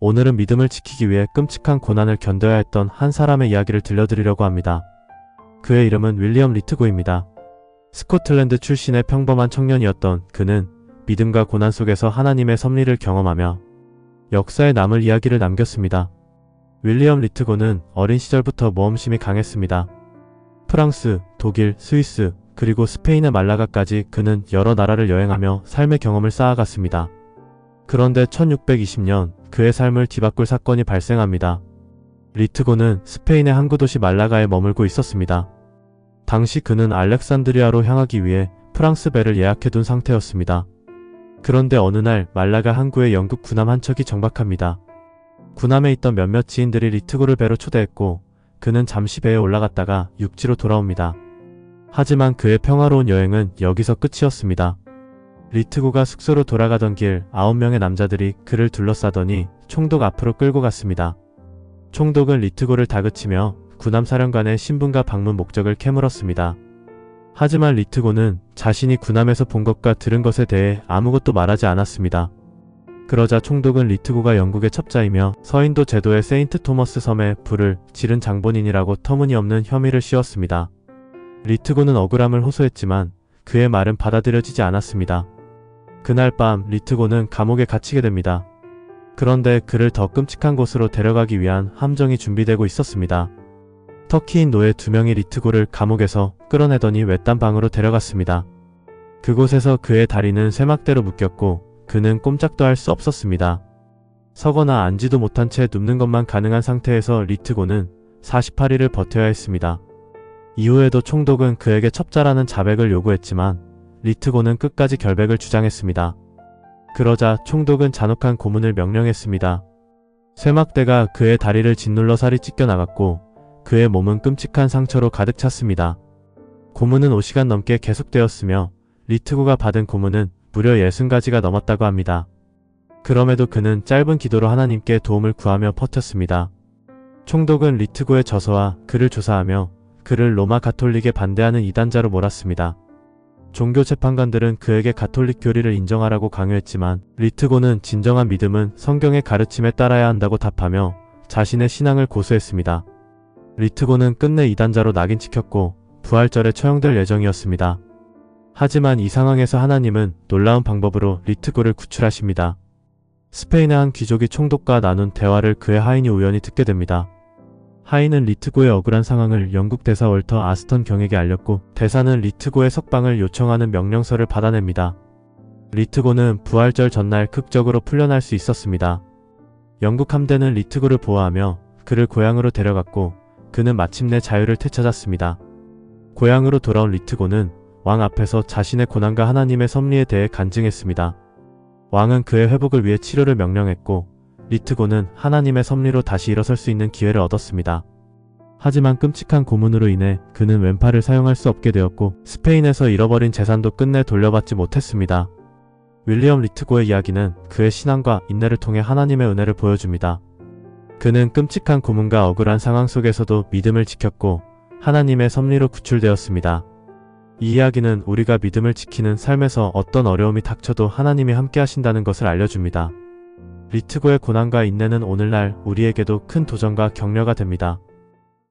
오늘은 믿음을 지키기 위해 끔찍한 고난을 견뎌야 했던 한 사람의 이야기를 들려드리려고 합니다. 그의 이름은 윌리엄 리트고입니다. 스코틀랜드 출신의 평범한 청년이었던 그는 믿음과 고난 속에서 하나님의 섭리를 경험하며 역사에 남을 이야기를 남겼습니다. 윌리엄 리트고는 어린 시절부터 모험심이 강했습니다. 프랑스, 독일, 스위스, 그리고 스페인의 말라가까지 그는 여러 나라를 여행하며 삶의 경험을 쌓아갔습니다. 그런데 1620년 그의 삶을 뒤바꿀 사건이 발생합니다. 리트고는 스페인의 항구 도시 말라가에 머물고 있었습니다. 당시 그는 알렉산드리아로 향하기 위해 프랑스 배를 예약해둔 상태였습니다. 그런데 어느 날 말라가 항구에 영국 군함 한 척이 정박합니다. 군함에 있던 몇몇 지인들이 리트고를 배로 초대했고 그는 잠시 배에 올라갔다가 육지로 돌아옵니다. 하지만 그의 평화로운 여행은 여기서 끝이었습니다. 리트고가 숙소로 돌아가던 길 9명의 남자들이 그를 둘러싸더니 총독 앞으로 끌고 갔습니다. 총독은 리트고를 다그치며 군함 사령관의 신분과 방문 목적을 캐물었습니다. 하지만 리트고는 자신이 군함에서 본 것과 들은 것에 대해 아무것도 말하지 않았습니다. 그러자 총독은 리트고가 영국의 첩자이며 서인도 제도의 세인트 토머스 섬에 불을 지른 장본인이라고 터무니없는 혐의를 씌웠습니다. 리트고는 억울함을 호소했지만 그의 말은 받아들여지지 않았습니다. 그날 밤 리트고는 감옥에 갇히게 됩니다. 그런데 그를 더 끔찍한 곳으로 데려가기 위한 함정이 준비되고 있었습니다. 터키인 노예 2명이 리트고를 감옥에서 끌어내더니 외딴 방으로 데려갔습니다. 그곳에서 그의 다리는 쇠막대로 묶였고 그는 꼼짝도 할 수 없었습니다. 서거나 앉지도 못한 채 눕는 것만 가능한 상태에서 리트고는 48일을 버텨야 했습니다. 이후에도 총독은 그에게 첩자라는 자백을 요구했지만 리트고는 끝까지 결백을 주장했습니다. 그러자 총독은 잔혹한 고문을 명령했습니다. 쇠막대가 그의 다리를 짓눌러 살이 찢겨나갔고 그의 몸은 끔찍한 상처로 가득 찼습니다. 고문은 5시간 넘게 계속되었으며 리트고가 받은 고문은 무려 60가지가 넘었다고 합니다. 그럼에도 그는 짧은 기도로 하나님께 도움을 구하며 버텼습니다. 총독은 리트고의 저서와 글을 조사하며 그를 로마 가톨릭에 반대하는 이단자로 몰았습니다. 종교 재판관들은 그에게 가톨릭 교리를 인정하라고 강요했지만 리트고는 진정한 믿음은 성경의 가르침에 따라야 한다고 답하며 자신의 신앙을 고수했습니다. 리트고는 끝내 이단자로 낙인 찍혔고 부활절에 처형될 예정이었습니다. 하지만 이 상황에서 하나님은 놀라운 방법으로 리트고를 구출하십니다. 스페인의 한 귀족이 총독과 나눈 대화를 그의 하인이 우연히 듣게 됩니다. 하인은 리트고의 억울한 상황을 영국 대사 월터 아스턴 경에게 알렸고 대사는 리트고의 석방을 요청하는 명령서를 받아냅니다. 리트고는 부활절 전날 극적으로 풀려날 수 있었습니다. 영국 함대는 리트고를 보호하며 그를 고향으로 데려갔고 그는 마침내 자유를 되찾았습니다. 고향으로 돌아온 리트고는 왕 앞에서 자신의 고난과 하나님의 섭리에 대해 간증했습니다. 왕은 그의 회복을 위해 치료를 명령했고 리트고는 하나님의 섭리로 다시 일어설 수 있는 기회를 얻었습니다. 하지만 끔찍한 고문으로 인해 그는 왼팔을 사용할 수 없게 되었고 스페인에서 잃어버린 재산도 끝내 돌려받지 못했습니다. 윌리엄 리트고의 이야기는 그의 신앙과 인내를 통해 하나님의 은혜를 보여줍니다. 그는 끔찍한 고문과 억울한 상황 속에서도 믿음을 지켰고 하나님의 섭리로 구출되었습니다. 이 이야기는 우리가 믿음을 지키는 삶에서 어떤 어려움이 닥쳐도 하나님이 함께 하신다는 것을 알려줍니다. 리트고의 고난과 인내는 오늘날 우리에게도 큰 도전과 격려가 됩니다.